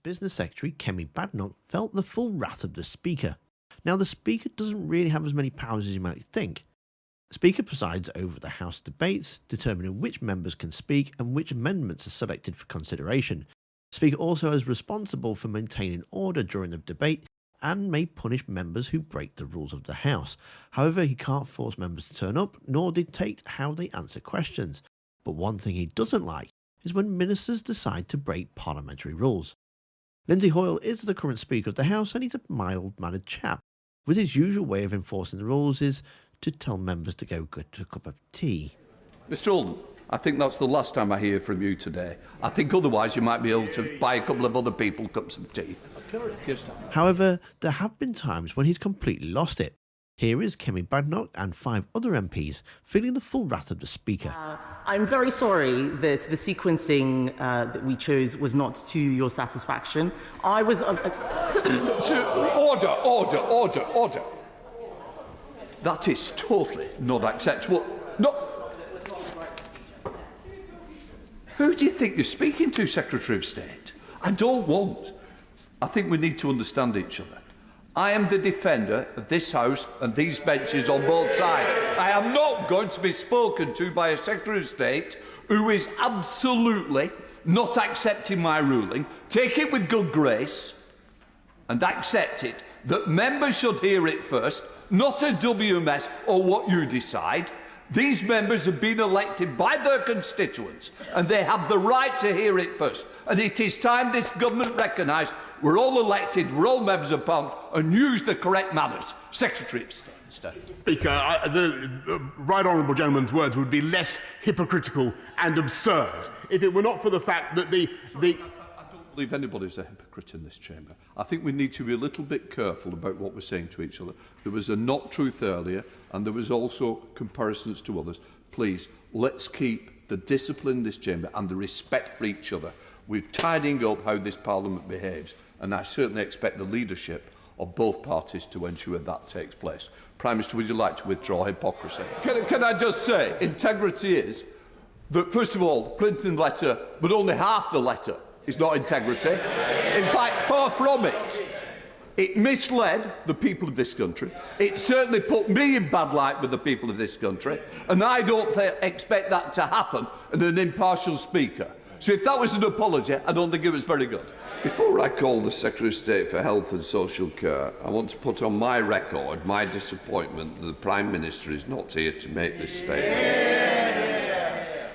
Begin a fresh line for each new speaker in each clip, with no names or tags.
Business Secretary Kemi Badenoch felt the full wrath of the Speaker. Now, the Speaker doesn't really have as many powers as you might think. The Speaker presides over the House debates, determining which members can speak and which amendments are selected for consideration. The Speaker also is responsible for maintaining order during the debate and may punish members who break the rules of the House. However, he can't force members to turn up, nor dictate how they answer questions. But one thing he doesn't like is when ministers decide to break parliamentary rules. Lindsay Hoyle is the current Speaker of the House, and he's a mild-mannered chap, with his usual way of enforcing the rules is to tell members to go get a cup of tea.
Mr. Oldham, I think that's the last time I hear from you today. I think otherwise you might be able to buy a couple of other people cups of tea.
However, there have been times when he's completely lost it. Here is Kemi Badenoch and 5 other MPs feeling the full wrath of the Speaker.
I'm very sorry that the sequencing that we chose was not to your satisfaction. I was...
Order. That is totally not acceptable. No. Who do you think you're speaking to, Secretary of State? I think we need to understand each other. I am the defender of this House and these benches on both sides. I am not going to be spoken to by a Secretary of State who is absolutely not accepting my ruling. Take it with good grace and accept it that members should hear it first, not a WMS or what you decide. These members have been elected by their constituents and they have the right to hear it first. And it is time this government recognised we're all elected, we're all members of Parliament, and use the correct manners. Secretary of State.
Speaker, the right honourable gentleman's words would be less hypocritical and absurd if it were not for the fact that I
don't believe anybody's a hypocrite in this chamber. I think we need to be a little bit careful about what we're saying to each other. There was a not truth earlier, and there was also comparisons to others. Please, let's keep the discipline in this chamber and the respect for each other. We're tidying up how this Parliament behaves, and I certainly expect the leadership of both parties to ensure that takes place. Prime Minister, would you like to withdraw hypocrisy? Can I just say, integrity is that, first of all, printing the letter, but only half the letter, is not integrity. In fact, far from it. It misled the people of this country. It certainly put me in bad light with the people of this country, and I don't expect that to happen in an impartial Speaker. So if that was an apology, I don't think it was very good. Before I call the Secretary of State for Health and Social Care, I want to put on my record my disappointment that the Prime Minister is not here to make this statement.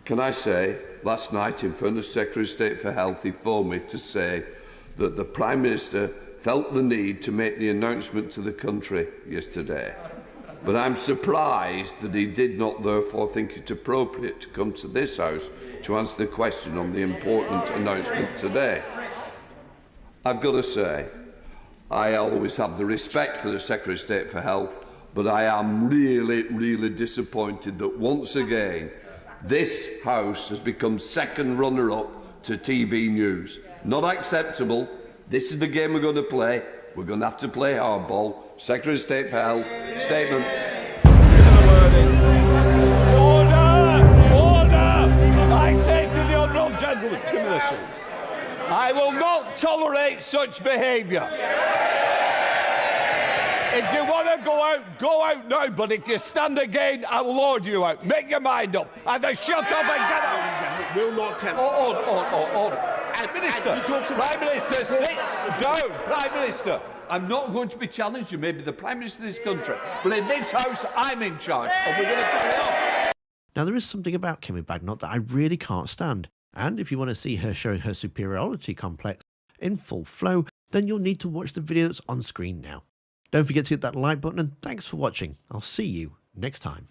Can I say, last night in front of the Secretary of State for Health, he phoned me to say that the Prime Minister felt the need to make the announcement to the country yesterday. But I'm surprised that he did not therefore think it appropriate to come to this House to answer the question on the important announcement today. I've got to say, I always have the respect for the Secretary of State for Health, but I am really disappointed that once again this House has become second runner-up to TV news. Not acceptable. This is the game we're going to play. We're going to have to play hardball. Secretary of State for Health, statement.
Order! I say to the honourable gentleman, I will not tolerate such behaviour. If you want to go out now, but if you stand again, I will order you out. Make your mind up. Either shut up and get out.
will not tell.
Order. Prime Minister, sit down. Prime Minister, I'm not going to be challenged. You may be the Prime Minister of this country, but in this House, I'm in charge, and we're going to carry on.
Now, there is something about Kemi Badenoch that I really can't stand, and if you want to see her showing her superiority complex in full flow, then you'll need to watch the video that's on screen now. Don't forget to hit that like button, and thanks for watching. I'll see you next time.